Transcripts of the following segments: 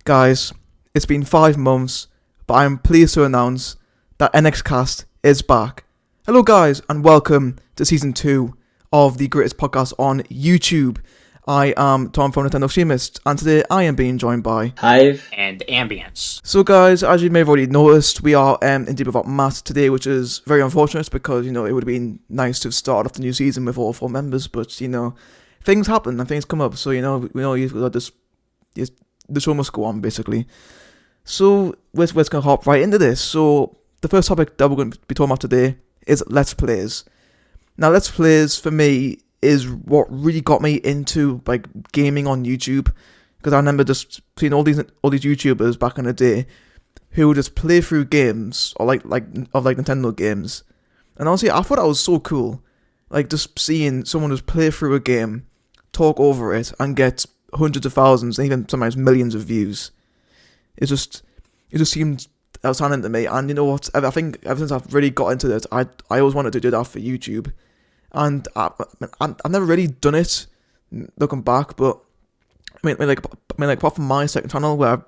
Guys, it's been 5 months, but I am pleased to announce that NXcast is back. Hello guys, and welcome to Season 2 of the greatest podcast on YouTube. I am Tom from Nintendo Extremist, and today I am being joined by Hive and Ambience. So guys, as you may have already noticed, we are indeed without Matt today, which is very unfortunate because, it would have been nice to have started off the new season with all 4 members, but, things happen and things come up, so, we know you've got the show must go on, basically. So, we're going to hop right into this. So, the first topic that we're going to be talking about today is Let's Plays. Now, Let's Plays, for me, is what really got me into, gaming on YouTube. Because I remember just seeing all these YouTubers back in the day who would just play through games, or Nintendo games. And honestly, I thought that was so cool. Just seeing someone just play through a game, talk over it, and get hundreds of thousands and even sometimes millions of views. It just seemed outstanding to me. And you know what? I think ever since I've really got into it, I always wanted to do that for YouTube. And I've never really done it, looking back. But I mean, apart from my second channel where I've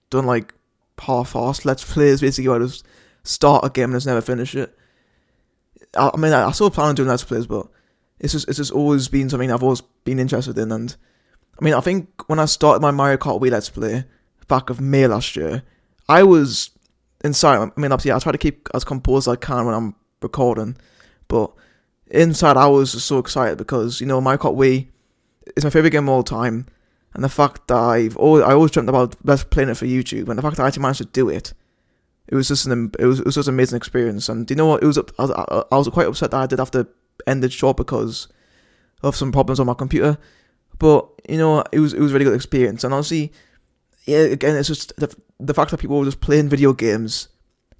done half-assed Let's Plays, basically where I just start a game and just never finish it. I still plan on doing Let's Plays, but it's just always been something I've always been interested in. And I think when I started my Mario Kart Wii Let's Play back of May last year, I was inside. Obviously, I try to keep as composed as I can when I'm recording, but inside I was just so excited because Mario Kart Wii is my favorite game of all time, and the fact that I always dreamt about playing it for YouTube, and the fact that I actually managed to do it, it was just an amazing experience. And you know what? I was quite upset that I did have to end it short because of some problems on my computer. But it was a really good experience. And honestly, yeah, again, it's just the fact that people were just playing video games,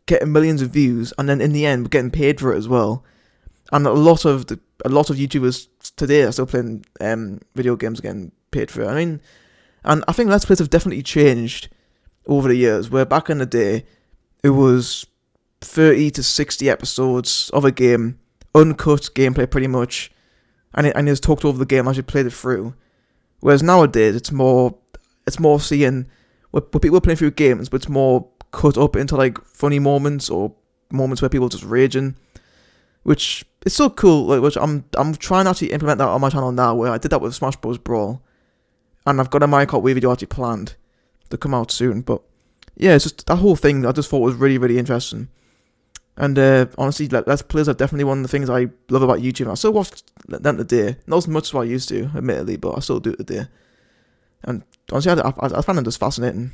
getting millions of views, and then in the end, getting paid for it as well. And a lot of YouTubers today are still playing video games, getting paid for it. And I think Let's Plays have definitely changed over the years. Where back in the day, it was 30 to 60 episodes of a game, uncut gameplay pretty much, and it just talked over the game as you played it through. Whereas nowadays, it's more seeing what people are playing through games, but it's more cut up into funny moments or moments where people are just raging, which is so cool. Which I'm trying to actually implement that on my channel now, where I did that with Smash Bros. Brawl, and I've got a Mario Kart Wii video actually planned to come out soon. But yeah, it's just that whole thing I just thought was really, really interesting. And honestly, Let's Plays are definitely one of the things I love about YouTube. I still watch them today. Not as much as I used to, admittedly, but I still do it today. And honestly, I find them just fascinating.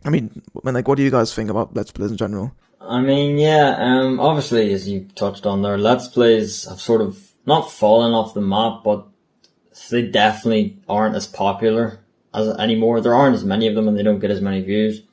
What do you guys think about Let's Plays in general? Obviously, as you touched on there, Let's Plays have sort of not fallen off the map, but they definitely aren't as popular as anymore. There aren't as many of them, and they don't get as many views.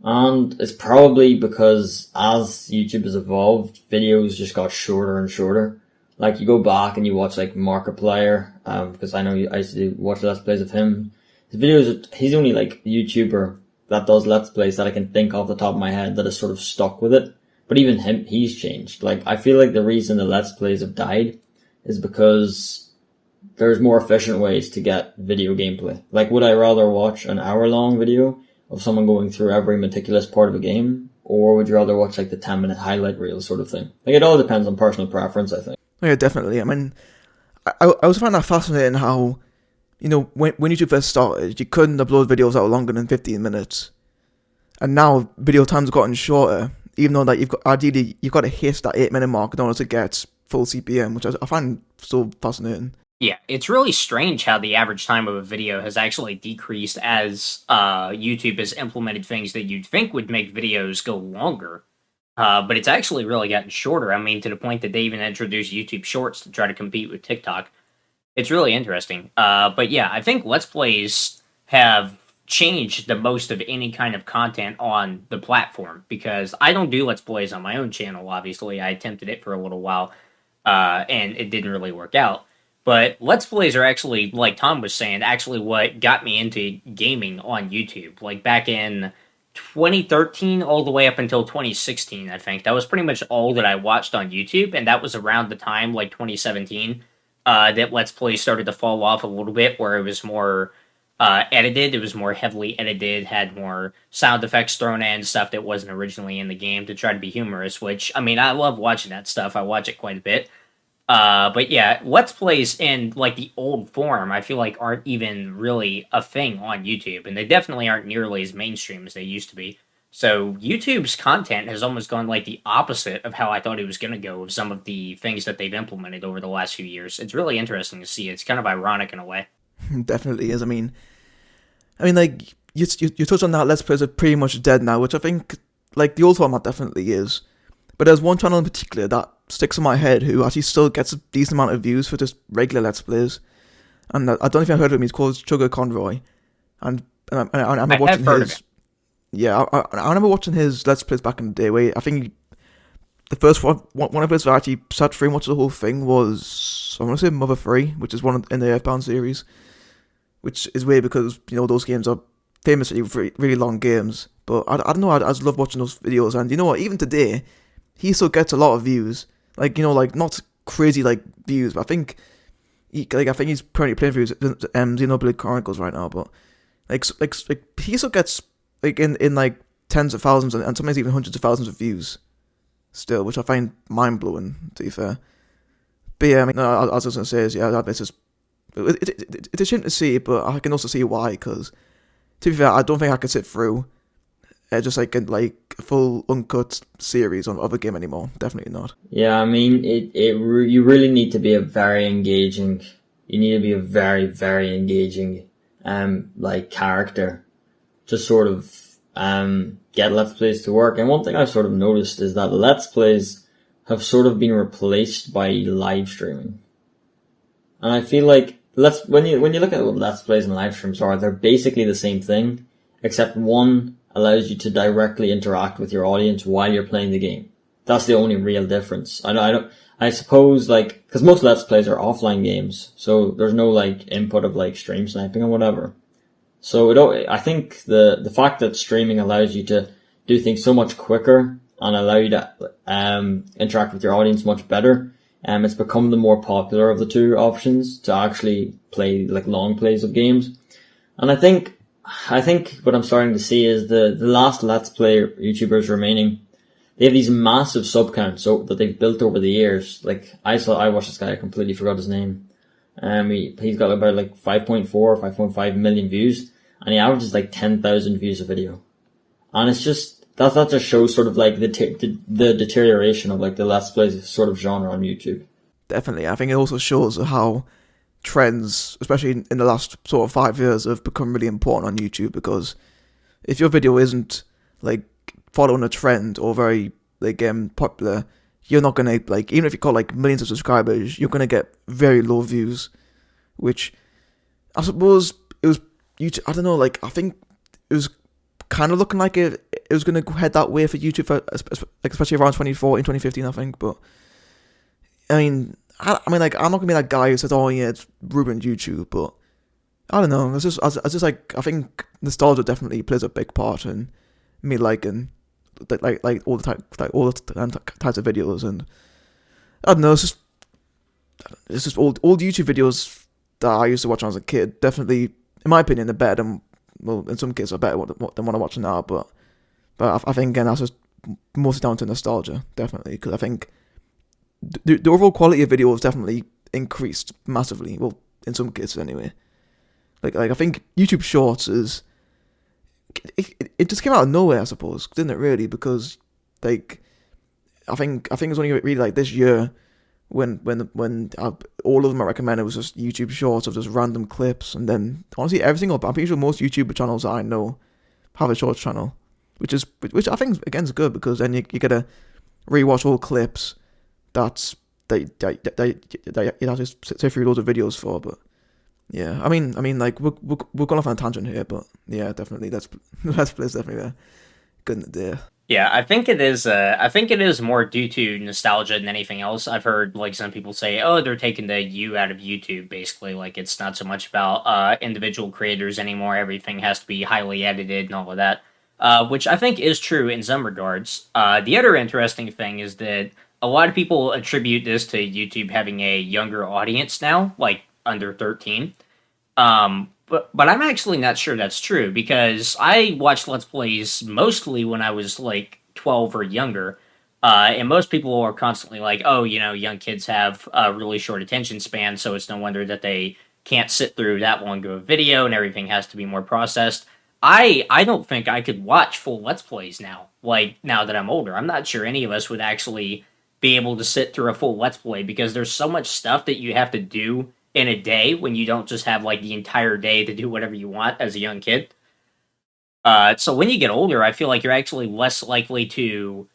And it's probably because as YouTube has evolved, videos just got shorter and shorter. You go back and you watch Markiplier, because I know I used to watch Let's Plays of him. His videos, he's only the YouTuber that does Let's Plays that I can think off the top of my head that is sort of stuck with it. But even him, he's changed. I feel like the reason the Let's Plays have died is because there's more efficient ways to get video gameplay. Would I rather watch an hour-long video of someone going through every meticulous part of a game, or would you rather watch the 10-minute highlight reel sort of thing? It all depends on personal preference, I think. Oh, yeah, definitely. I also find that fascinating how, when YouTube first started, you couldn't upload videos that were longer than 15 minutes. And now video time's gotten shorter, even though you've got to hit that 8-minute mark in order to get full CPM, which I find so fascinating. Yeah, it's really strange how the average time of a video has actually decreased as YouTube has implemented things that you'd think would make videos go longer. But it's actually really gotten shorter. To the point that they even introduced YouTube Shorts to try to compete with TikTok. It's really interesting. But yeah, I think Let's Plays have changed the most of any kind of content on the platform. Because I don't do Let's Plays on my own channel, obviously. I attempted it for a little while, and it didn't really work out. But Let's Plays are actually, like Tom was saying, actually what got me into gaming on YouTube. Back in 2013 all the way up until 2016, I think. That was pretty much all that I watched on YouTube, and that was around the time, 2017, that Let's Play started to fall off a little bit, where it was more edited. It was more heavily edited, had more sound effects thrown in, stuff that wasn't originally in the game to try to be humorous, which, I mean, I love watching that stuff. I watch it quite a bit. But yeah, Let's Plays in like the old form, I feel like aren't even really a thing on YouTube, and they definitely aren't nearly as mainstream as they used to be. So YouTube's content has almost gone like the opposite of how I thought it was going to go with some of the things that they've implemented over the last few years. It's really interesting to see. It's kind of ironic in a way. Definitely is. I mean, like you touched on that. Let's Plays are pretty much dead now, which I think like the old format definitely is. But there's one channel in particular that sticks in my head who actually still gets a decent amount of views for just regular Let's Plays. And I don't know if you've heard of him. He's called Sugar Conroy, and I remember watching Heard of his. Yeah, I remember watching his Let's Plays back in the day. Where I think the first one of his that I actually sat through and watched the whole thing was, I want to say, Mother 3, which is one in the Earthbound series, which is weird because those games are famously really long games. But I don't know. I just love watching those videos, and you know what? Even today, he still gets a lot of views. Like like not crazy like views, but I think I think he's currently playing for Xenoblade Chronicles right now. But like he still gets like in like tens of thousands and sometimes even hundreds of thousands of views still, which I find mind blowing, to be fair. But yeah, I mean, I was just gonna say is it's just it's a shame to see, but I can also see why. Because to be fair, I don't think I could sit through just like a full uncut series of a game anymore. Definitely not. Yeah, I mean, you really need to be a very engaging. You need to be a very, very engaging, like character to sort of get Let's Plays to work. And one thing I've sort of noticed is that Let's Plays have sort of been replaced by live streaming. And I feel like when you look at what Let's Plays and live streams are, they're basically the same thing, except one allows you to directly interact with your audience while you're playing the game. That's the only real difference. I suppose like, cause most Let's Plays are offline games, so there's no like input of like stream sniping or whatever. So I think the fact that streaming allows you to do things so much quicker and allow you to interact with your audience much better, it's become the more popular of the two options to actually play like long plays of games. And I think what I'm starting to see is the last Let's Play YouTubers remaining, they have these massive sub counts that they've built over the years. Like I watched this guy, I completely forgot his name. He's got about like 5.4 or 5.5 million views, and he averages like 10,000 views a video. And it's just that just shows sort of like the deterioration of like the Let's Play sort of genre on YouTube. Definitely, I think it also shows how trends, especially in the last sort of 5 years, have become really important on YouTube. Because if your video isn't like following a trend or very like popular, you're not gonna like, even if you got like millions of subscribers, you're gonna get very low views. Which I suppose it was YouTube. I don't know. Like I think it was kind of looking like it was gonna head that way for YouTube, especially around 2014, 2015, I think. But I mean, like I'm not gonna be that guy who says, "Oh yeah, it's ruined YouTube," but I don't know. It's just like I think nostalgia definitely plays a big part in me liking like all the types of videos, and I don't know. It's just old YouTube videos that I used to watch when I was a kid. Definitely, in my opinion, they're better than, well, in some cases, are better than what I'm watching now. But I think again that's just mostly down to nostalgia, definitely, because I think the overall quality of videos definitely increased massively. Well, in some cases anyway. Like I think YouTube Shorts is it just came out of nowhere, I suppose, didn't it? Really, because like I think it was only really like this year when all of them I recommended was just YouTube Shorts of just random clips, and then honestly every single, I'm pretty sure most YouTube channels that I know have a Shorts channel, which I think again is good, because then you get to rewatch all clips that you have to sit through loads of videos for. But yeah, I mean, like we're going off on a tangent here, but yeah, definitely Let's Play is definitely good in the day. Yeah, I think it is. I think it is more due to nostalgia than anything else. I've heard like some people say, "Oh, they're taking the U out of YouTube." Basically, like it's not so much about individual creators anymore. Everything has to be highly edited and all of that, which I think is true in some regards. The other interesting thing is that a lot of people attribute this to YouTube having a younger audience now, like under 13. but I'm actually not sure that's true because I watched Let's Plays mostly when I was like 12 or younger. And most people are constantly like, oh, young kids have a really short attention span, so it's no wonder that they can't sit through that long of a video and everything has to be more processed. I don't think I could watch full Let's Plays now, like now that I'm older. I'm not sure any of us would actually be able to sit through a full Let's Play because there's so much stuff that you have to do in a day when you don't just have like the entire day to do whatever you want as a young kid. So when you get older, I feel like you're actually less likely to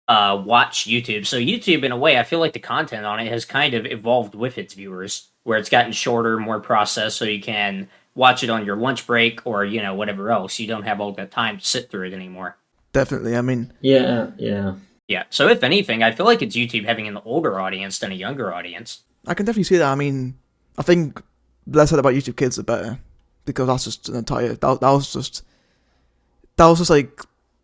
watch YouTube. So YouTube, in a way, I feel like the content on it has kind of evolved with its viewers, where it's gotten shorter, more processed, so you can watch it on your lunch break or whatever else. You don't have all that time to sit through it anymore. Definitely. I mean, Yeah. Yeah. So if anything, I feel like it's YouTube having an older audience than a younger audience. I can definitely see that. I mean, I think less said about YouTube Kids the better, because that's just an entire that was just like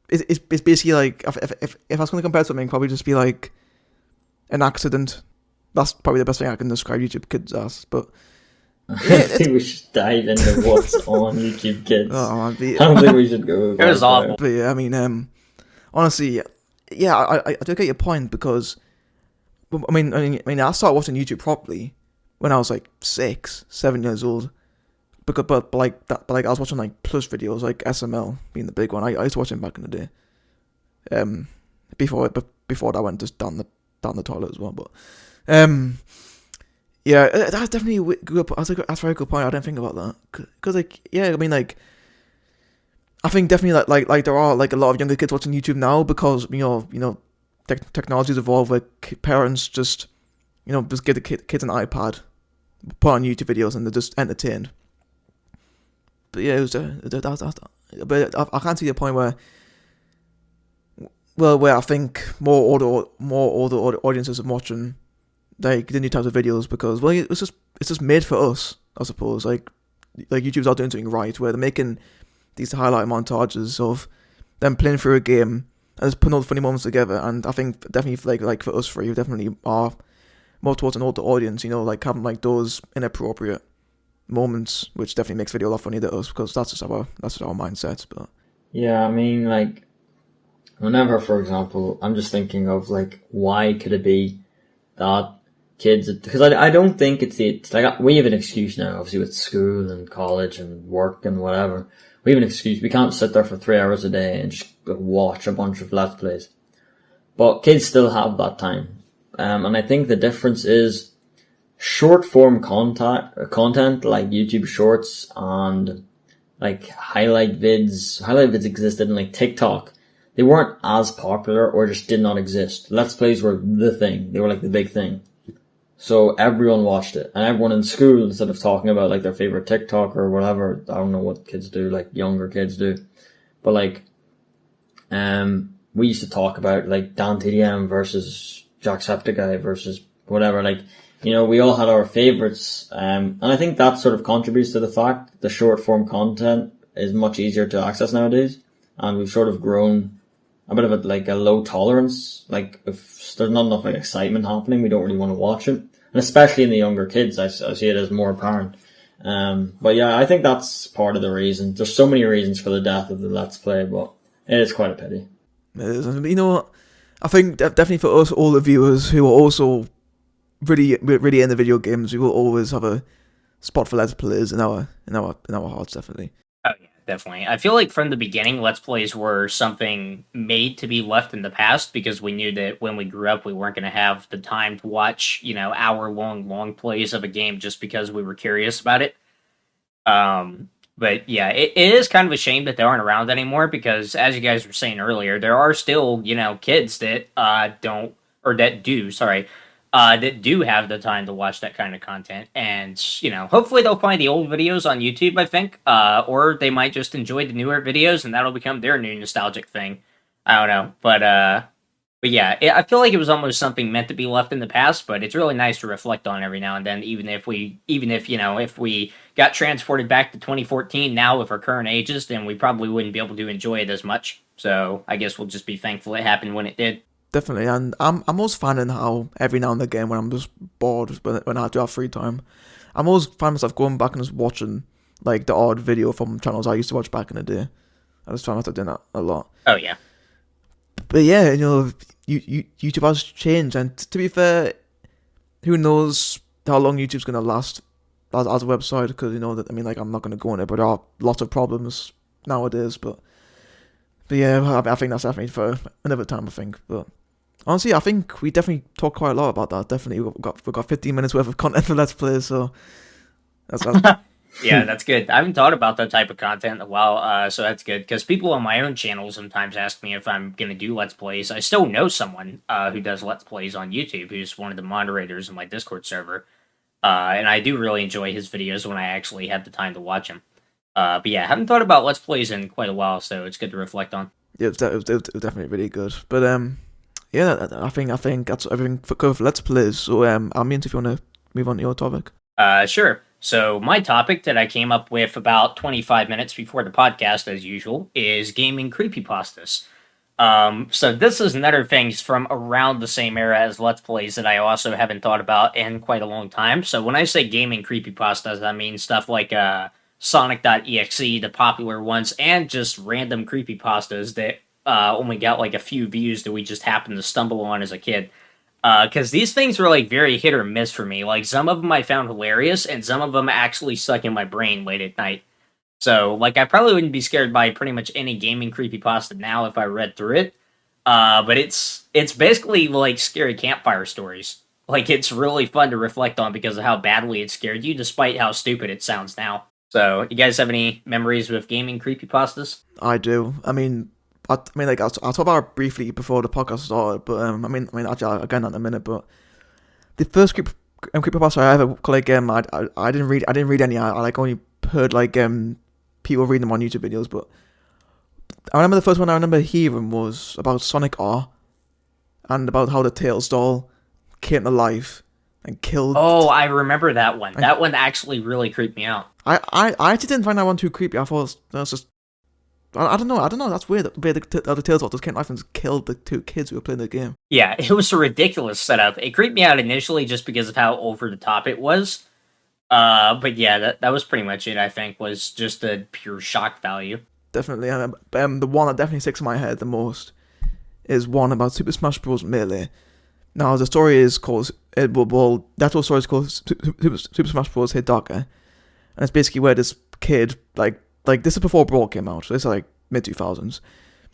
it's basically like if I was going to compare something, probably just be like an accident. That's probably the best thing I can describe YouTube Kids as. But I think we should dive into what's on YouTube Kids. I don't think we should go. It was awful. But yeah, I mean, honestly, yeah, I do get your point, because I mean, I started watching YouTube properly when I was like 6, 7 years old. But like that, but like I was watching like Plus videos, like SML being the big one. I used to watch him back in the day. Before that went just down the toilet as well. But yeah, that's definitely good. That's a very good point. I didn't think about that, because like, yeah, I mean, like, I think definitely like there are like a lot of younger kids watching YouTube now, because technology's evolved. Like parents just give the kids an iPad, put on YouTube videos, and they're just entertained. But yeah, it was but I can't see the point where I think more older audiences are watching like the new types of videos, because it's just made for us, I suppose. Like YouTube's not doing something right, where they're making these highlight montages of them playing through a game and just putting all the funny moments together. And I think definitely like for us three, we definitely are more towards an older audience, like having like those inappropriate moments, which definitely makes video a lot funnier to us, because that's just our mindset. But yeah, I mean, like, whenever, for example, I'm just thinking of like, why could it be that kids, because I don't think it's like, we have an excuse now, obviously, with school and college and work and whatever. We have an excuse. We can't sit there for 3 hours a day and just watch a bunch of Let's Plays. But kids still have that time. And I think the difference is short form content like YouTube Shorts and like highlight vids. Highlight vids existed in like TikTok. They weren't as popular, or just did not exist. Let's Plays were the thing. They were like the big thing. So everyone watched it, and everyone in school, instead of talking about like their favorite TikTok or whatever, I don't know what kids do, like younger kids do, but like, we used to talk about like Dan TDM versus Jacksepticeye versus whatever, like, we all had our favorites, and I think that sort of contributes to the fact the short form content is much easier to access nowadays, and we've sort of grown a bit of a low tolerance. Like, if there's not enough like excitement happening, we don't really want to watch it. And especially in the younger kids, I see it as more apparent. But yeah, I think that's part of the reason. There's so many reasons for the death of the Let's Play, but it is quite a pity. It is. You know what? I think definitely for us, all the viewers who are also really into video games, we will always have a spot for Let's Plays in our hearts, definitely. Oh yeah, definitely. I feel like from the beginning, Let's Plays were something made to be left in the past, because we knew that when we grew up, we weren't going to have the time to watch, hour-long long plays of a game just because we were curious about it. But yeah, it is kind of a shame that they aren't around anymore, because as you guys were saying earlier, there are still, kids that that do have the time to watch that kind of content. And, hopefully they'll find the old videos on YouTube, I think, or they might just enjoy the newer videos and that'll become their new nostalgic thing. I don't know. But yeah, I feel like it was almost something meant to be left in the past, but it's really nice to reflect on every now and then, even if if we got transported back to 2014 now with our current ages, then we probably wouldn't be able to enjoy it as much. So I guess we'll just be thankful it happened when it did. Definitely, and I'm always finding how every now and again, when I'm just bored, when I do have free time, I'm always finding myself going back and just watching like the odd video from channels I used to watch back in the day. I just found myself doing that a lot. Oh yeah. But yeah, YouTube has changed, and to be fair, who knows how long YouTube's gonna last as a website? Because I'm not gonna go on it, but there are lots of problems nowadays. But yeah, I think that's definitely for another time. I think, but honestly, I think we definitely talked quite a lot about that. Definitely, we've got 15 minutes worth of content for Let's Play, so that's Yeah, that's good. I haven't thought about that type of content in a while, so that's good. Because people on my own channel sometimes ask me if I'm going to do Let's Plays. I still know someone who does Let's Plays on YouTube, who's one of the moderators in my Discord server. And I do really enjoy his videos when I actually have the time to watch them. But yeah, I haven't thought about Let's Plays in quite a while, so it's good to reflect on. Yeah, it was definitely really good. But yeah, I think that's everything for Let's Plays. So I mean, if you want to move on to your topic. Sure. So my topic that I came up with about 25 minutes before the podcast, as usual, is gaming creepypastas. So this is another thing from around the same era as Let's Plays that I also haven't thought about in quite a long time. So when I say gaming creepypastas, I mean stuff like Sonic.exe, the popular ones, and just random creepypastas that only got like a few views that we just happened to stumble on as a kid. Because these things were like very hit or miss for me. Like some of them I found hilarious, and some of them actually stuck in my brain late at night. So like I probably wouldn't be scared by pretty much any gaming creepypasta now if I read through it. But it's basically like scary campfire stories. Like it's really fun to reflect on because of how badly it scared you, despite how stupid it sounds now. So you guys have any memories with gaming creepypastas? I do. I mean, I'll talk about it briefly before the podcast started, but actually, I'll get on that in a minute. But the first creepypasta I ever I didn't read any. I like only heard like people reading them on YouTube videos. But I remember the first one I remember hearing was about Sonic R, and about how the Tails doll came to life and killed. Oh, I remember that one. That one actually really creeped me out. I actually didn't find that one too creepy. I thought that was just. I don't know. That's weird. The Tails doll just came to life and killed the two kids who were playing the game. Yeah, it was a ridiculous setup. It creeped me out initially just because of how over the top it was. But yeah, that was pretty much it. I think was just a pure shock value. Definitely. The one that definitely sticks in my head the most is one about Super Smash Bros. Melee. Now the story is called that whole story is called Super Smash Bros. Hidaka, and it's basically where this kid like this is before Brawl came out, so it's like mid 2000s.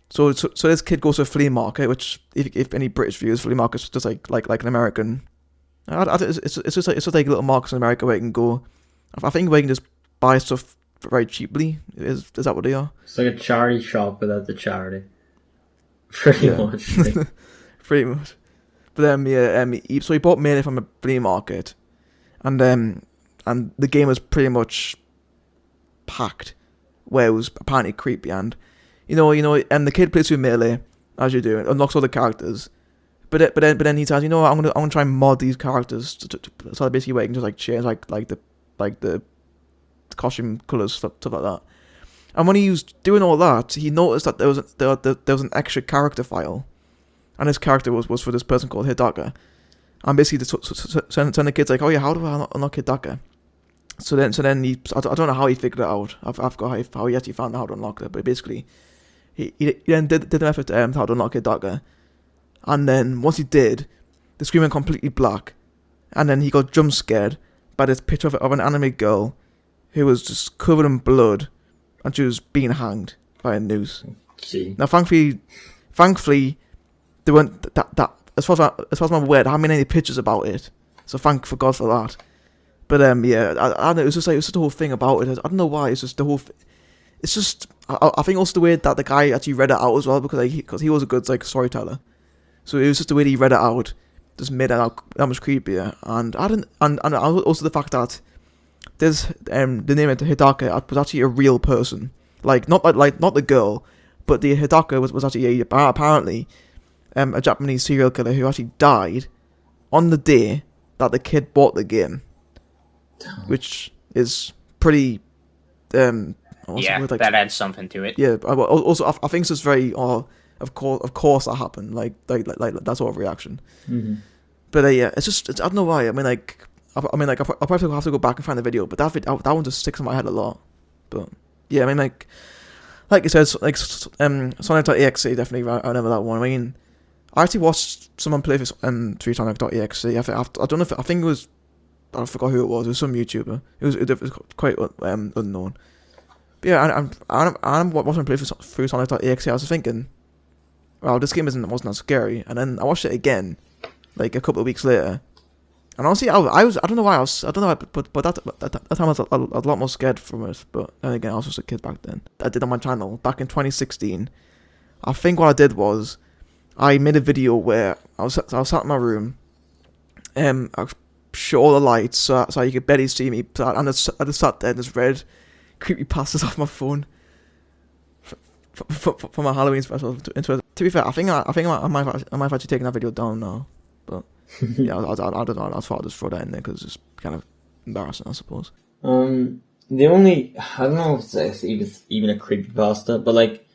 So this kid goes to a flea market, which if any British viewers, flea market's just like an American. It's just like little markets in America where you can go. I think where you can just buy stuff very cheaply. Is that what they are? It's like a charity shop without the charity. Pretty much. Pretty much. But so he bought Melee from a flea market, and the game was pretty much packed, where it was apparently creepy, and the kid plays through Melee as you do, and unlocks all the characters, but then he says, I'm gonna try and mod these characters so basically where you can just like change like the costume colors, stuff like that. And when he was doing all that, he noticed that there was an extra character file, and this character was for this person called Hidaka, and basically the kid's like, oh yeah, how do I unlock Hidaka? So then he, I don't know how he figured it out. I forgot how he actually found out how to unlock it, but basically he then did an effort to how to unlock Hidaka, and then once he did, the screen went completely black, and then he got jump scared by this picture of an anime girl who was just covered in blood, and she was being hanged by a noose. Gee. Now, thankfully, they weren't that as far as I'm aware, there haven't been any pictures about it. So thank for God for that. But yeah, I don't know. It was just the whole thing about it. I don't know why. It's just the whole. It's just I think also the way that the guy actually read it out as well, because he was a good storyteller. So it was just the way that he read it out just made it out that much creepier. And also the fact that there's the name of Hidaka was actually a real person, not the girl, but the Hidaka was actually apparently a Japanese serial killer who actually died on the day that the kid bought the game, which is pretty. That adds something to it. Yeah. Also, I think it's just very. Of course, that happened. Like that sort of reaction. Mm-hmm. But yeah, I don't know why. I mean, I'll probably have to go back and find the video, but that one just sticks in my head a lot. But yeah, I mean, like you said, Sonic.exe, definitely, I remember that one. I mean, I actually watched someone play through Sonic.exe. I don't know I think it was, I forgot who it was. It was some YouTuber. It was quite unknown. But yeah, I'm watching play through Sonic.exe. I was thinking, well, this game wasn't that scary. And then I watched it again, like a couple of weeks later. And honestly, I don't know why but that time I was a lot more scared from it. But then again, I was just a kid back then. I did on my channel back in 2016. I think what I did was, I made a video where I was sat in my room, I shut all the lights so you could barely see me, and I just sat there and just read creepypastas off my phone for my Halloween special. To be fair, I think I might have actually taken that video down now, but yeah, I don't know. I thought I'd just throw that in there because it's kind of embarrassing, I suppose. The only, I don't know if it's even a creepypasta, but like,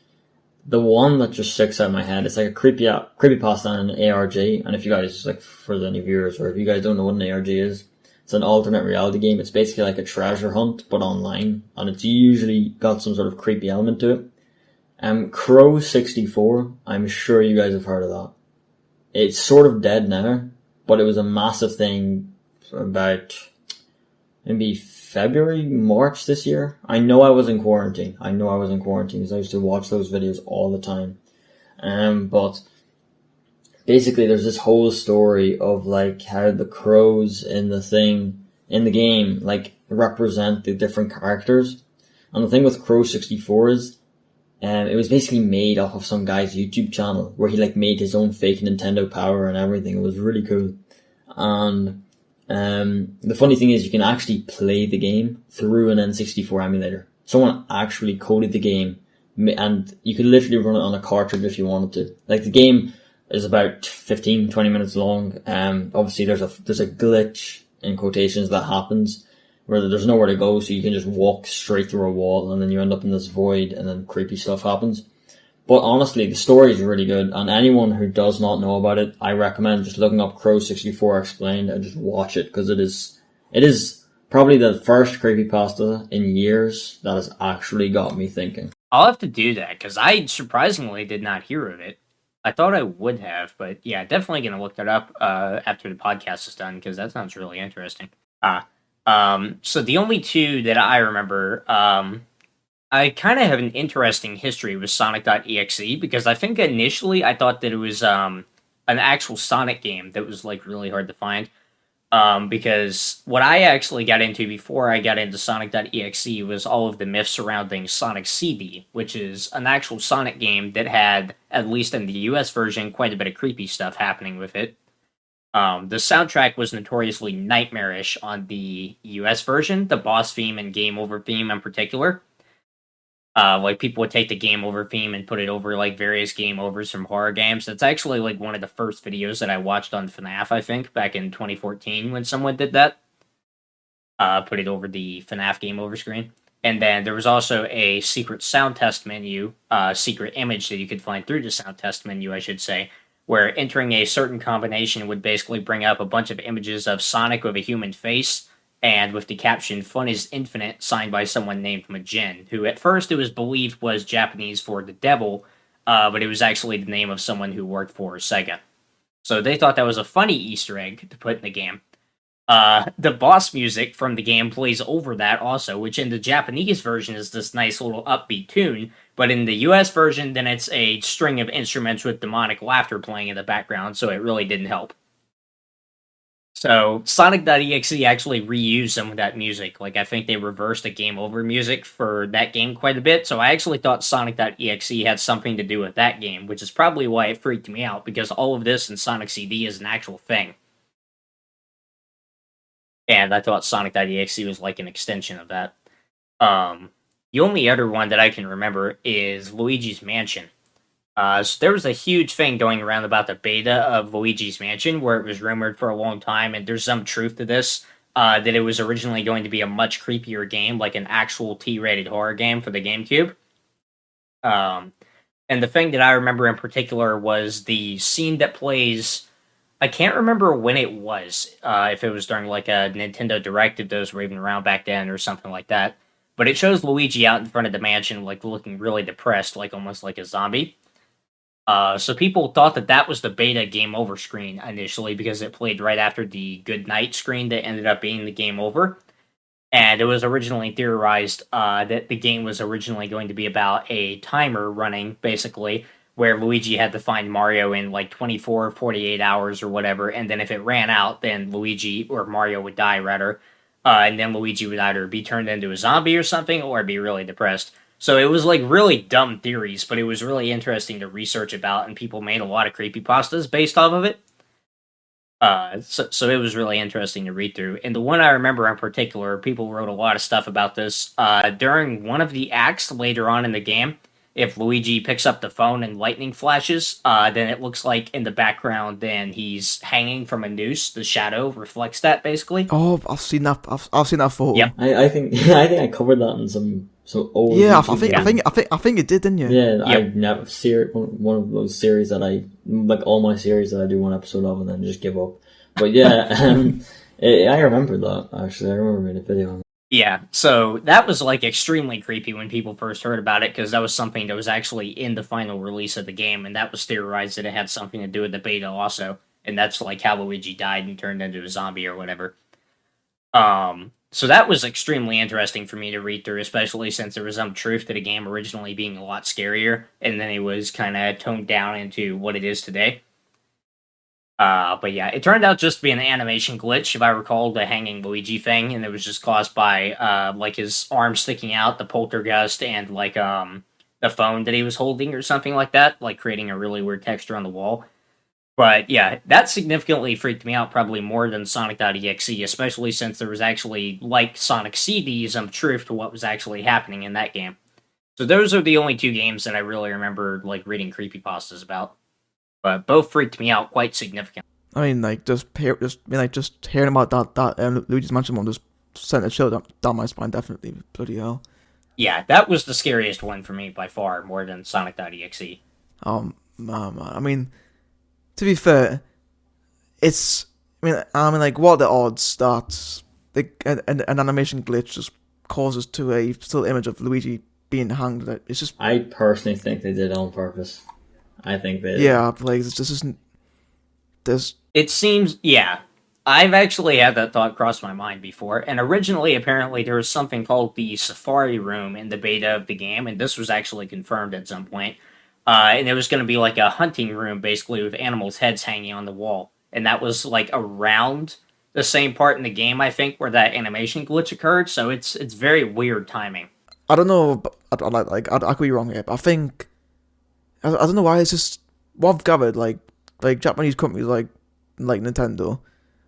the one that just sticks out of my head, it's like a creepypasta and an ARG, and if you guys, like, for any viewers, or if you guys don't know what an ARG is, it's an alternate reality game. It's basically like a treasure hunt, but online, and it's usually got some sort of creepy element to it. Crow 64, I'm sure you guys have heard of that. It's sort of dead now, but it was a massive thing about maybe February, March this year. I know I was in quarantine because I used to watch those videos all the time. But basically there's this whole story of like how the crows in the game, like, represent the different characters. And the thing with Crow 64 is, it was basically made off of some guy's YouTube channel where he like made his own fake Nintendo Power and everything. It was really cool. And the funny thing is, you can actually play the game through an N64 emulator. Someone actually coded the game, and you could literally run it on a cartridge if you wanted to. Like, the game is about 15-20 minutes long. Obviously there's a glitch, in quotations, that happens where there's nowhere to go, so you can just walk straight through a wall, and then you end up in this void, and then creepy stuff happens. But honestly, the story is really good, and anyone who does not know about it, I recommend just looking up Crow 64 Explained and just watch it, because it is probably the first creepypasta in years that has actually got me thinking. I'll have to do that, because I surprisingly did not hear of it. I thought I would have, but yeah, definitely going to look that up after the podcast is done, because that sounds really interesting. So the only two that I remember, I kind of have an interesting history with Sonic.exe, because I think initially I thought that it was an actual Sonic game that was like really hard to find. Because what I actually got into before I got into Sonic.exe was all of the myths surrounding Sonic CD, which is an actual Sonic game that had, at least in the US version, quite a bit of creepy stuff happening with it. The soundtrack was notoriously nightmarish on the US version, the boss theme and game over theme in particular. Like, people would take the game over theme and put it over like various game overs from horror games. That's actually like one of the first videos that I watched on FNAF, I think, back in 2014 when someone did that. Put it over the FNAF game over screen. And then there was also a secret sound test menu, secret image that you could find through the sound test menu, I should say, where entering a certain combination would basically bring up a bunch of images of Sonic with a human face, and with the caption, "Fun is Infinite," signed by someone named Majin, who at first it was believed was Japanese for the devil, but it was actually the name of someone who worked for Sega. So they thought that was a funny Easter egg to put in the game. The boss music from the game plays over that also, which in the Japanese version is this nice little upbeat tune, but in the US version, then it's a string of instruments with demonic laughter playing in the background, so it really didn't help. So Sonic.exe actually reused some of that music. Like, I think they reversed the game over music for that game quite a bit, so I actually thought Sonic.exe had something to do with that game, which is probably why it freaked me out, because all of this in Sonic CD is an actual thing. And I thought Sonic.exe was like an extension of that. The only other one that I can remember is Luigi's Mansion. So there was a huge thing going around about the beta of Luigi's Mansion, where it was rumored for a long time, and there's some truth to this, that it was originally going to be a much creepier game, like an actual T-rated horror game for the GameCube. And the thing that I remember in particular was the scene that plays... I can't remember when it was, if it was during like a Nintendo Direct, if those were even around back then or something like that. but it shows Luigi out in front of the mansion, like looking really depressed, like almost like a zombie. So people thought that was the beta game over screen initially because it played right after the good night screen that ended up being the game over. And it was originally theorized that the game was originally going to be about a timer running, basically, where Luigi had to find Mario in like 24 or 48 hours or whatever, and then if it ran out, then Luigi, or Mario would die, rather, and then Luigi would either be turned into a zombie or something, or be really depressed. So it was like really dumb theories, but it was really interesting to research about, and people made a lot of creepypastas based off of it. So it was really interesting to read through. And the one I remember in particular, people wrote a lot of stuff about this. During one of the acts later on in the game, if Luigi picks up the phone and lightning flashes, then it looks like in the background, then he's hanging from a noose. The shadow reflects that, basically. Oh, I've seen that. I've seen that photo. Yep. I think I covered that in some old. Yeah, YouTube I think it did, didn't you? Yeah, Yep. I never one of those series that I like all my series that I do one episode of and then just give up. But yeah, I remember that actually. I remember making a video on it. Yeah, so that was like extremely creepy when people first heard about it, because that was something that was actually in the final release of the game, and that was theorized that it had something to do with the beta also, and that's like how Luigi died and turned into a zombie or whatever. So that was extremely interesting for me to read through, especially since there was some truth to the game originally being a lot scarier, and then it was kind of toned down into what it is today. But yeah, it turned out just to be an animation glitch, if I recall, the hanging Luigi thing, and it was just caused by, like, his arm sticking out, the poltergeist, and, like, the phone that he was holding or something like that, like, creating a really weird texture on the wall. But yeah, that significantly freaked me out probably more than Sonic.exe, especially since there was actually, like Sonic CD, some truth to what was actually happening in that game. So those are the only two games that I really remember, like, reading creepypastas about. But both freaked me out quite significantly. I mean, like just hearing about that Luigi's Mansion one just sent a chill down my spine. Definitely, bloody hell. Yeah, that was the scariest one for me by far, more than Sonic.exe. Man. I mean, to be fair, it's. I mean, like, what are the odds that an animation glitch just causes to a still image of Luigi being hanged? That it's just. I personally think they did it on purpose. I think they. Yeah, like this isn't. There's. It seems, yeah. I've actually had that thought cross my mind before, and originally, apparently, there was something called the Safari Room in the beta of the game, and this was actually confirmed at some point. And it was going to be like a hunting room, basically, with animals' heads hanging on the wall. And that was, like, around the same part in the game, I think, where that animation glitch occurred, so it's very weird timing. I don't know, but I could be wrong here, but I think. I don't know why, it's just. What I've gathered, like Japanese companies like Nintendo,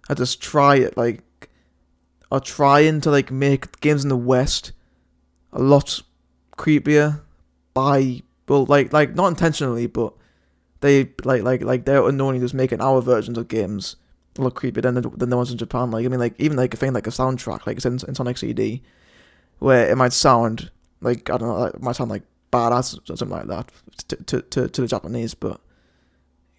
are just trying to like make games in the West a lot creepier by like not intentionally, but they like they're unknowingly just making our versions of games look creepier than the ones in Japan. Like I mean, like even like a thing like a soundtrack, like it's in Sonic CD, where it might sound like I don't know, it might sound like badass or something like that to the Japanese, but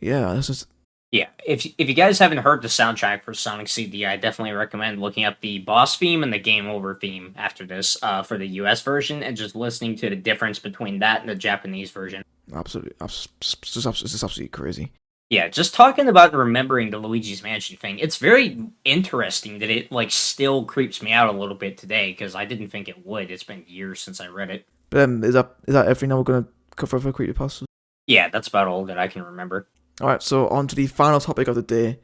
yeah, this is. Yeah, if you guys haven't heard the soundtrack for Sonic CD, I definitely recommend looking up the boss theme and the game over theme after this for the US version, and just listening to the difference between that and the Japanese version. Absolutely, it's just absolutely crazy. Yeah, just talking about remembering the Luigi's Mansion thing, it's very interesting that it like still creeps me out a little bit today, because I didn't think it would. It's been years since I read it. But is that everything that we're going to cover for Creepypastas? Yeah, that's about all that I can remember. Alright, so on to the final topic of the day.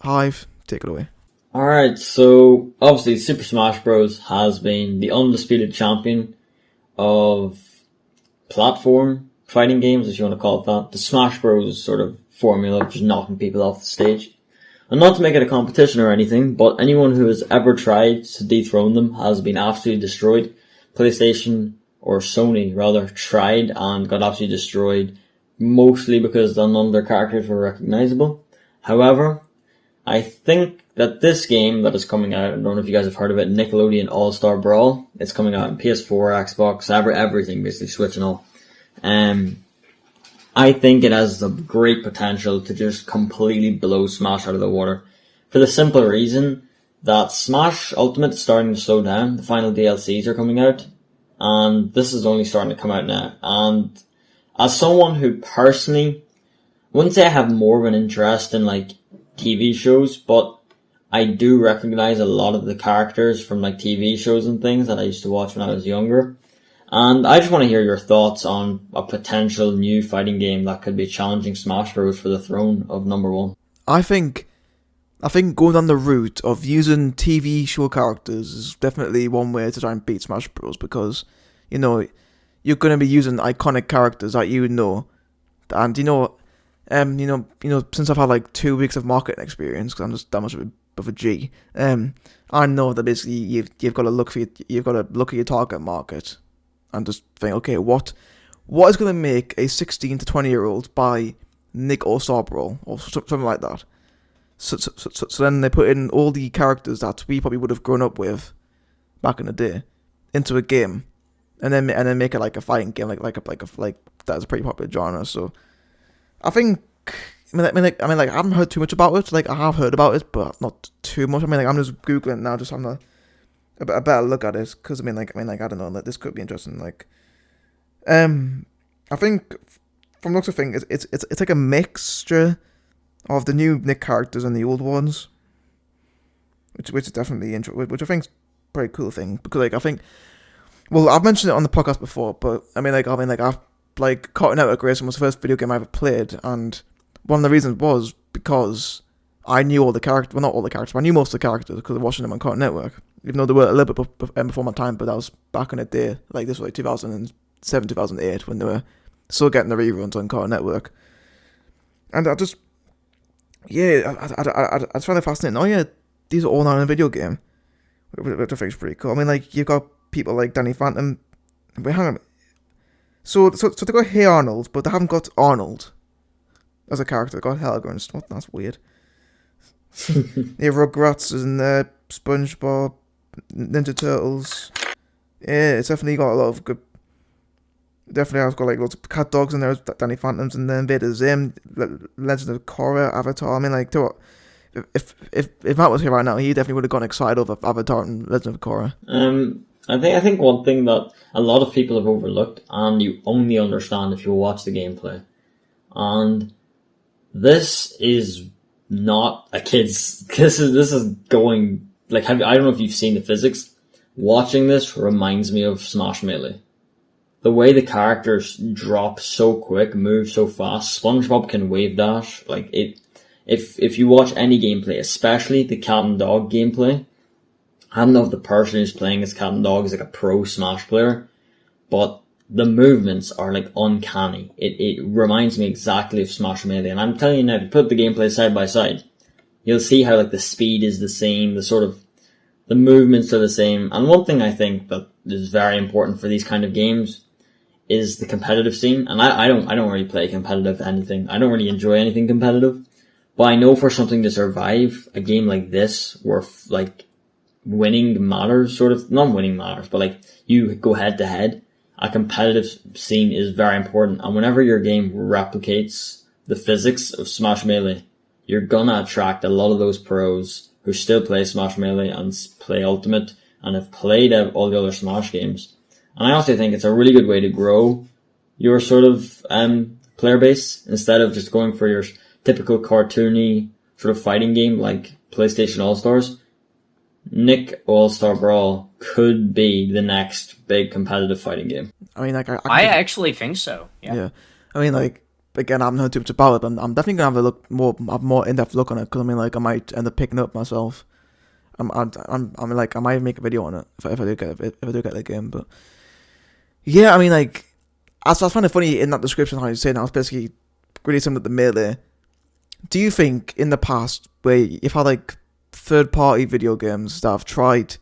Hive, take it away. Alright, so obviously Super Smash Bros. Has been the undisputed champion of platform fighting games, if you want to call it that. The Smash Bros. Sort of formula of just knocking people off the stage. And not to make it a competition or anything, but anyone who has ever tried to dethrone them has been absolutely destroyed. PlayStation, or Sony rather, tried and got absolutely destroyed, mostly because none of their characters were recognizable. However, I think that this game that is coming out, I don't know if you guys have heard of it, Nickelodeon All-Star Brawl. It's coming out on PS4, Xbox, everything, basically, Switch and all. I think it has a great potential to just completely blow Smash out of the water. For the simple reason that Smash Ultimate is starting to slow down. The final DLCs are coming out. and this is only starting to come out now. And as someone who personally, wouldn't say I have more of an interest in like TV shows, but I do recognize a lot of the characters from like TV shows and things that I used to watch when I was younger. And I just want to hear your thoughts on a potential new fighting game that could be challenging Smash Bros. For the throne of number one. I think going down the route of using TV show characters is definitely one way to try and beat Smash Bros. Because, you know, you're going to be using iconic characters that you know. And, since I've had like 2 weeks of marketing experience, because I'm just that much of a G, I know that basically you've got to look at your target market and just think, okay, what is going to make a 16 to 20-year-old buy Nick All-Star Brawl or something like that? So then they put in all the characters that we probably would have grown up with back in the day into a game, and then make it like a fighting game, like that's a pretty popular genre. So I think. I haven't heard too much about it. Like, I have heard about it, but not too much. I mean, like, I'm just googling now, just having a better look at it, because I don't know, like, this could be interesting. Like, I think from looks of things, it's like a mixture of the new Nick characters and the old ones, which is definitely interesting. Which I think is a pretty cool thing, because like I think, well, I've mentioned it on the podcast before, but I've Cartoon Network Racing was the first video game I ever played, and one of the reasons was because I knew all the characters. Well, not all the characters, but I knew most of the characters because of watching them on Cartoon Network. Even though they were a little bit before my time, but that was back in the day. Like, this was like 2007, 2008, when they were still getting the reruns on Cartoon Network. And I just, I find it fascinating. Oh yeah, these are all now in a video game, which I think is pretty cool. I mean, like, you've got people like Danny Phantom. Wait, hang on. So they got Hey Arnold, but they haven't got Arnold as a character. They got Helga and stuff. That's weird. Yeah, Rugrats and SpongeBob, Ninja Turtles. Yeah, it's definitely got a lot of good. Definitely, I've got like lots of cat dogs in there, Danny Phantoms, and then Vader Zim, Legend of Korra, Avatar. I mean, like, if Matt was here right now, he definitely would have gone excited over Avatar and Legend of Korra. I think one thing that a lot of people have overlooked, and you only understand if you watch the gameplay, and this is not a kid's. This is going like, I don't know if you've seen the physics. Watching this reminds me of Smash Melee. The way the characters drop so quick, move so fast. SpongeBob can wave dash. Like, it. If you watch any gameplay, especially the cat and dog gameplay, I don't know if the person who's playing as cat and dog is like a pro Smash player, but the movements are like uncanny. It reminds me exactly of Smash Melee, and I'm telling you now, if you put the gameplay side by side, you'll see how like the speed is the same, the movements are the same. And one thing I think that is very important for these kind of games is the competitive scene. And I don't really play competitive anything. I don't really enjoy anything competitive, but I know for something to survive a game like this, where like winning matters, not winning matters, but like you go head to head, a competitive scene is very important. And whenever your game replicates the physics of Smash Melee, you're gonna attract a lot of those pros who still play Smash Melee and play Ultimate and have played all the other Smash games. And I also think it's a really good way to grow your player base, instead of just going for your typical cartoony fighting game like PlayStation All-Stars. Nick All-Star Brawl could be the next big competitive fighting game. I mean, like, I actually think so. Yeah. I mean, like, again, I haven't heard too much about it, but I'm definitely gonna have a more in-depth look on it, because I mean, like, I might end up picking it up myself. I might make a video on it if I do get the game. But yeah, I mean, like, I find it funny in that description how you say that it's basically really similar to Melee. Do you think in the past, where you've had like third-party video games that have tried,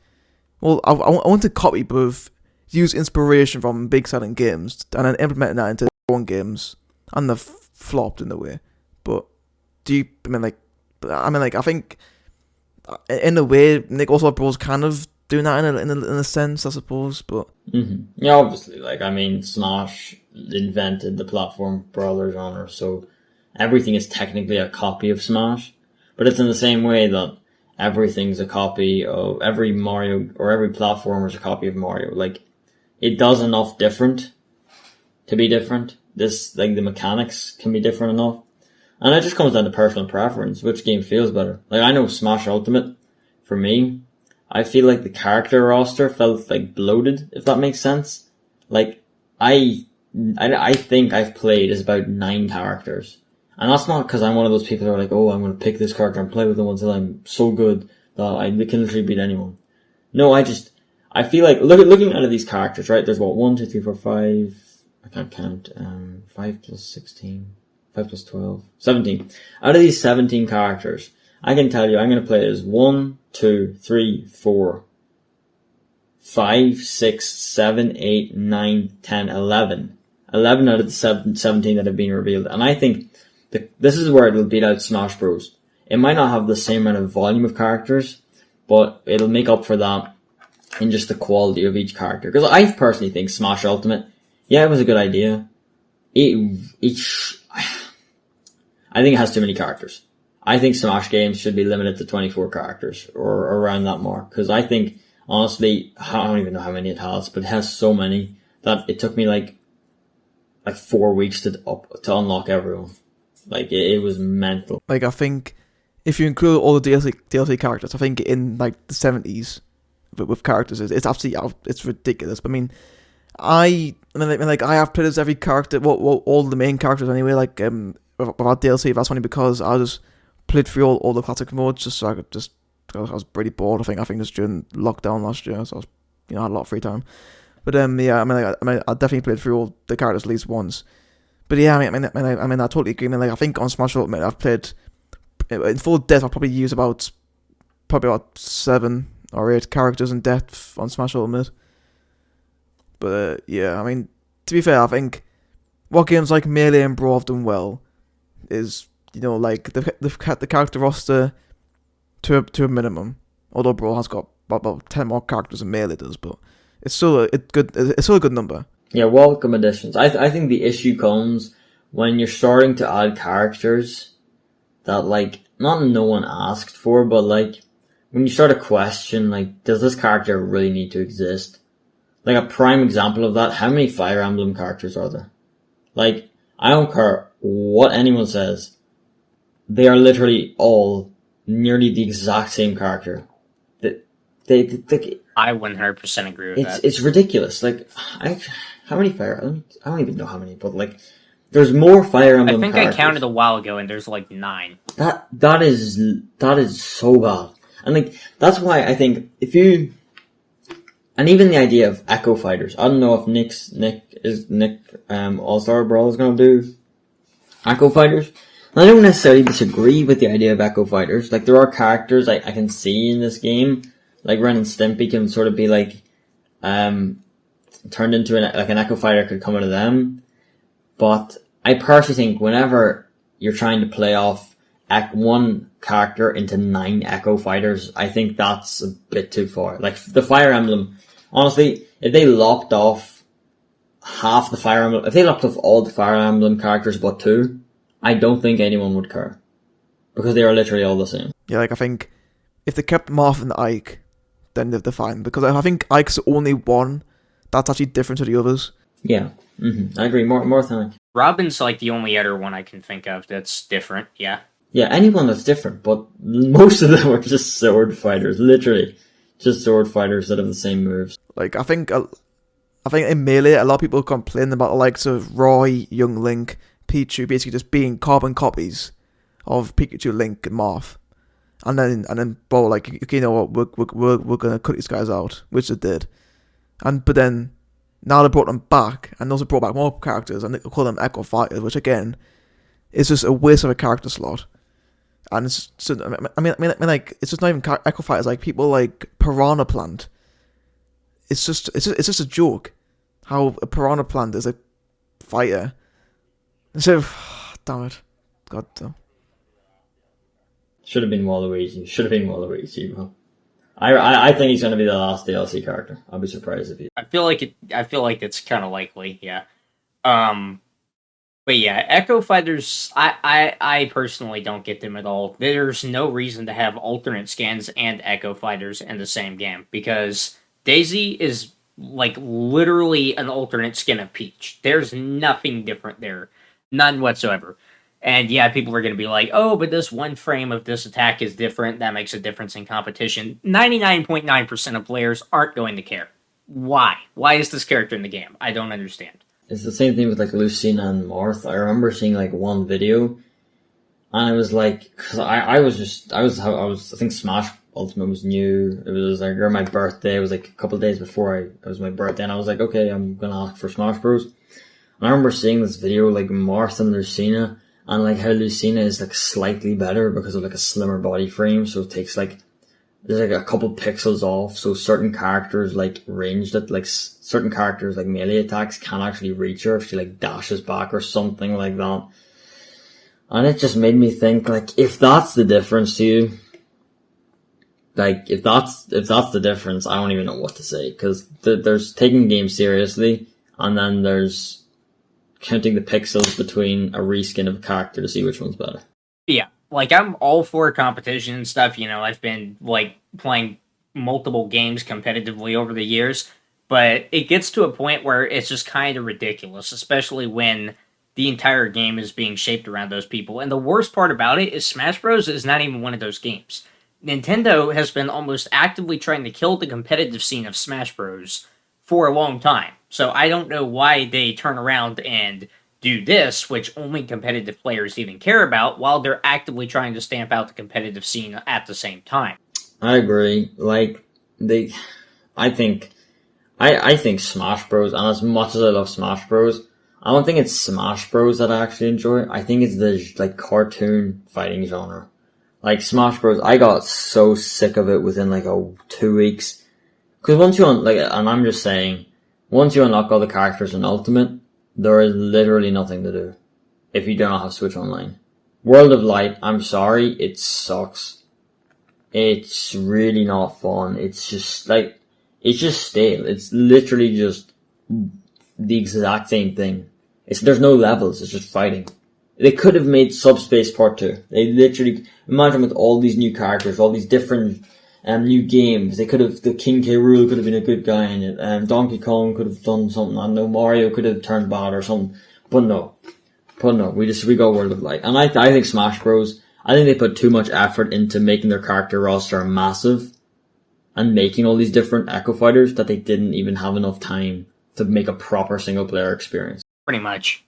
well, I want to copy, but use inspiration from big selling games and then implementing that into their own games, and they've flopped in a way? But do you? I think in a way, Nick All-Star Brawl's kind of doing that in a sense, I suppose. But yeah, obviously, like, I mean, Smash invented the platform brawler genre, so everything is technically a copy of Smash. But it's in the same way that everything's a copy of every Mario, or every platformer is a copy of Mario. Like, it does enough different to be different. This, like, the mechanics can be different enough. And it just comes down to personal preference, which game feels better. Like, I know Smash Ultimate, for me, I feel like the character roster felt, like, bloated, if that makes sense. Like, I think I've played as about 9 characters. And that's not because I'm one of those people who are like, oh, I'm going to pick this character and play with them until I'm so good that I can literally beat anyone. No, I feel like, looking at these characters, right, there's what, 1, 2, 3, 4, 5, I can't count, 5 plus 16, 5 plus 12, 17. Out of these 17 characters, I can tell you I'm going to play as 1, 2, 3, 4, 5, 6, 7, 8, 9, 10, 11. 11 out of the 17 that have been revealed. And I think this is where it'll beat out Smash Bros. It might not have the same amount of volume of characters, but it'll make up for that in just the quality of each character. Because I personally think Smash Ultimate, yeah, it was a good idea. I think it has too many characters. I think Smash games should be limited to 24 characters or around that mark. Because I think, honestly, I don't even know how many it has, but it has so many that it took me like 4 weeks to unlock everyone. Like, it was mental. Like, I think if you include all the DLC characters, I think in like the 70s with characters, it's absolutely it's ridiculous. But I mean, I have played as every character, all the main characters anyway. Like without DLC, that's only because I just played through all the classic modes just so I could I was pretty bored. I think just during lockdown last year, so I was, I had a lot of free time. But yeah, I definitely played through all the characters at least once. But yeah, I totally agree. I think on Smash Ultimate, I've played in full depth. I'll probably use about 7 or 8 characters in depth on Smash Ultimate. But yeah, to be fair, I think what games like Melee and Brawl have done well is like the character roster to a minimum. Although Brawl has got about 10 more characters than Melee does, but it's still a good number. Yeah, welcome additions. I think the issue comes when you're starting to add characters that, like, not no one asked for, but, like, when you start to question, like, does this character really need to exist? Like, a prime example of that, how many Fire Emblem characters are there? Like, I don't care what anyone says. They are literally all nearly the exact same character. I 100% agree with that. It's ridiculous. Like, how many Fire Emblem? I don't even know how many, but, like, there's more Fire Emblem characters. I think I counted a while ago, and there's like 9. That is so bad. And, like, that's why I think and even the idea of Echo Fighters. I don't know if Nick All-Star Brawl is going to do Echo Fighters. And I don't necessarily disagree with the idea of Echo Fighters. Like, there are characters I can see in this game. Like, Ren and Stimpy can sort of be, like, turned into an Echo Fighter could come out of them. But I personally think whenever you're trying to play off one character into 9 Echo Fighters, I think that's a bit too far. Like, the Fire Emblem, honestly, if they lopped off half the Fire Emblem, if they lopped off all the Fire Emblem characters but 2, I don't think anyone would care. Because they are literally all the same. Yeah, like, I think if they kept Marth and Ike, then they're fine. Because I think Ike's the only one that's actually different to the others. Yeah, I agree. More than Ike. Robin's like the only other one I can think of that's different, yeah. Yeah, anyone that's different, but most of them are just sword fighters, literally. Just sword fighters that have the same moves. Like, I think in Melee, a lot of people complain about the likes of Roy, Young Link, Pichu basically just being carbon copies of Pikachu, Link, and Marth. And then Bo, like, you know what, we're gonna cut these guys out, which they did. But then now they brought them back, and also brought back more characters, and they call them Echo Fighters, which again is just a waste of a character slot. And it's just, like, it's just not even Echo Fighters. Like, people like Piranha Plant. It's just a joke how a Piranha Plant is a fighter. So, damn it, God damn. Should have been Waluigi, bro. I think he's going to be the last DLC character. I'll be surprised if he... I feel like it's kind of likely, yeah. But yeah, Echo Fighters, I personally don't get them at all. There's no reason to have alternate scans and Echo Fighters in the same game, because Daisy is like literally an alternate skin of Peach. There's nothing different there, none whatsoever. And yeah, people are going to be like, oh, but this one frame of this attack is different. That makes a difference in competition. 99.9% of players aren't going to care. Why? Why is this character in the game? I don't understand. It's the same thing with like Lucina and Marth. I remember seeing like one video, and I was like, because I think Smash Ultimate was new. It was like around my birthday. It was like a couple of days before it was my birthday, and I was like, okay, I'm gonna ask for Smash Bros. And I remember seeing this video like Marth and Lucina, and like how Lucina is like slightly better because of like a slimmer body frame, so it takes like there's like a couple pixels off, so certain characters like ranged it, like certain characters like melee attacks can't actually reach her if she like dashes back or something like that. And it just made me think, like, if that's the difference to you, like if that's the difference, I don't even know what to say, because there's taking the game seriously, and then there's counting the pixels between a reskin of a character to see which one's better. Yeah. Like, I'm all for competition and stuff, I've been, like, playing multiple games competitively over the years, but it gets to a point where it's just kind of ridiculous, especially when the entire game is being shaped around those people. And the worst part about it is Smash Bros. Is not even one of those games. Nintendo has been almost actively trying to kill the competitive scene of Smash Bros. For a long time, so I don't know why they turn around and do this, which only competitive players even care about, while they're actively trying to stamp out the competitive scene at the same time. I agree. Like, I think Smash Bros, and as much as I love Smash Bros, I don't think it's Smash Bros that I actually enjoy. I think it's the, like, cartoon fighting genre. Like, Smash Bros, I got so sick of it within, like, 2 weeks. Because once you, and I'm just saying, once you unlock all the characters in Ultimate, there is literally nothing to do if you do not have Switch Online. World of Light, I'm sorry, it sucks. It's really not fun. It's just, like, it's just stale. It's literally just the exact same thing. There's no levels, it's just fighting. They could have made Subspace Part 2. They literally, imagine with all these new characters, all these different new games. They could have, the King K. Rool could have been a good guy in it. Donkey Kong could have done something. I don't know, Mario could have turned bad or something. But no, we got World of Light. And I think Smash Bros, I think they put too much effort into making their character roster massive and making all these different Echo Fighters that they didn't even have enough time to make a proper single player experience. Pretty much.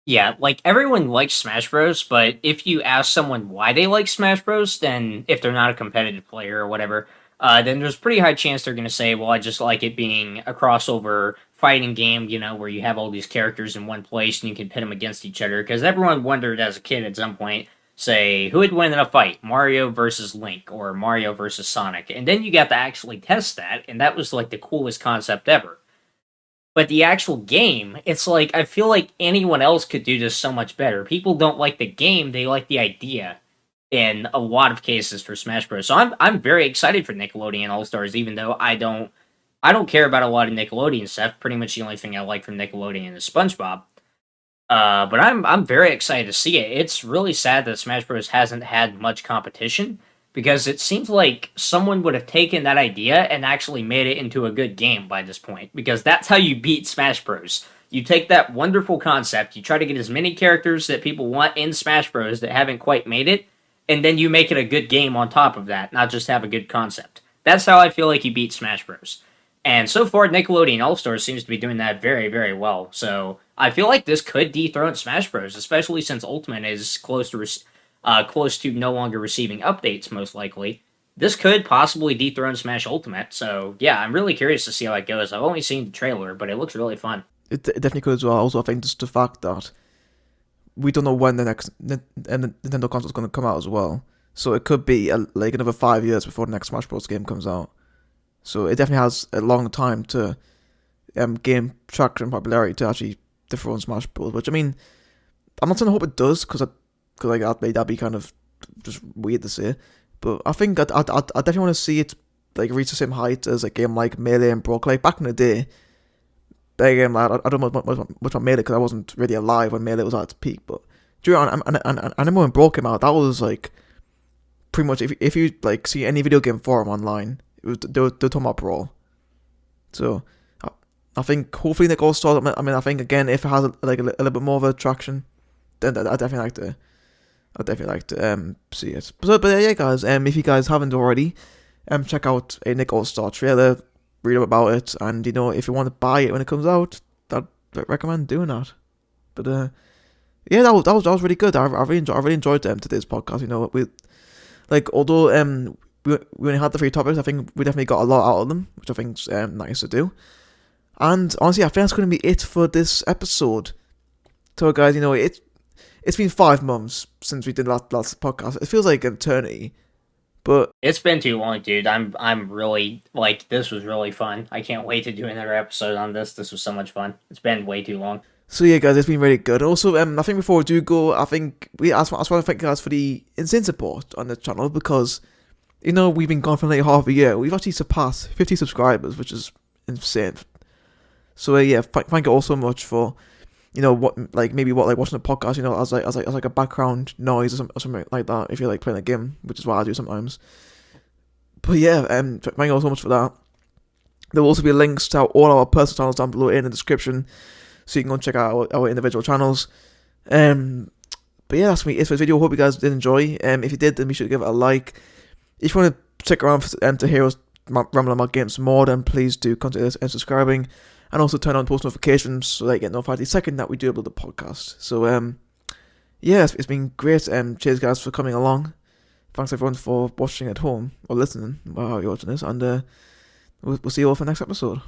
Yeah, like, everyone likes Smash Bros, but if you ask someone why they like Smash Bros, then if they're not a competitive player or whatever, then there's a pretty high chance they're going to say, well, I just like it being a crossover fighting game, where you have all these characters in one place and you can pit them against each other, because everyone wondered as a kid at some point, say, who would win in a fight, Mario versus Link, or Mario versus Sonic, and then you got to actually test that, and that was, like, the coolest concept ever. But the actual game, it's like, I feel like anyone else could do this so much better. People don't like the game, they like the idea in a lot of cases for Smash Bros. So I'm very excited for Nickelodeon All-Stars, even though I don't care about a lot of Nickelodeon stuff. Pretty much the only thing I like from Nickelodeon is SpongeBob. But I'm very excited to see it. It's really sad that Smash Bros. Hasn't had much competition, because it seems like someone would have taken that idea and actually made it into a good game by this point, because that's how you beat Smash Bros. You take that wonderful concept, you try to get as many characters that people want in Smash Bros. That haven't quite made it, and then you make it a good game on top of that, not just have a good concept. That's how I feel like you beat Smash Bros. And so far, Nickelodeon All-Stars seems to be doing that very, very well. So I feel like this could dethrone Smash Bros., especially since Ultimate is close to no longer receiving updates, most likely. This could possibly dethrone Smash Ultimate, so yeah, I'm really curious to see how it goes. I've only seen the trailer, but it looks really fun. It definitely could as well. Also, I think just the fact that we don't know when the next Nintendo console is going to come out as well, so it could be like another 5 years before the next Smash Bros. Game comes out. So it definitely has a long time to gain traction and popularity to actually dethrone Smash Bros. Which, I mean, I'm not saying I hope it does, because like that'd be kind of just weird to say, but I think I definitely want to see it like reach the same height as a game like Melee and Brock. Like back in the day, again, like, I don't know much about Melee because I wasn't really alive when Melee was at its peak. But during I remember when Brock came out, that was like pretty much if you like see any video game forum online, it was they're talking about Brawl. So I think hopefully Nick All-Star. I mean, I think again, if it has like a little bit more of a traction, then I definitely like to. I'd definitely like to see it. But yeah, guys. If you guys haven't already, check out a Nick All-Star trailer, read up about it, and if you want to buy it when it comes out, I'd recommend doing that. But yeah, that was really good. I really enjoyed today's podcast. We although we only had the 3 topics, I think we definitely got a lot out of them, which I think's nice to do. And honestly, I think that's going to be it for this episode. So guys, it's been 5 months since we did last podcast. It feels like an eternity, but it's been too long, dude. I'm really this was really fun. I can't wait to do another episode on this. This was so much fun. It's been way too long. So yeah, guys, it's been really good. Also, I think before we do go, I just want to thank you guys for the insane support on the channel, because we've been gone for like half a year. We've actually surpassed 50 subscribers, which is insane. So yeah, thank you all so much for watching a podcast as like a background noise or something like that, if you like playing a game, which is what I do sometimes. But yeah, thank you all so much for that. There will also be links to all our personal channels down below in the description, so you can go and check out our individual channels. But yeah, that's me. It's for this video. Hope you guys did enjoy. If you did, then be sure to give it a like. If you want to stick around to hear us ramble about games more, then please do consider subscribing, and also turn on post notifications so that you get notified the second that we do upload the podcast. So yeah, it's been great. Cheers guys for coming along. Thanks everyone for watching at home or listening while you're watching this, and we'll see you all for the next episode.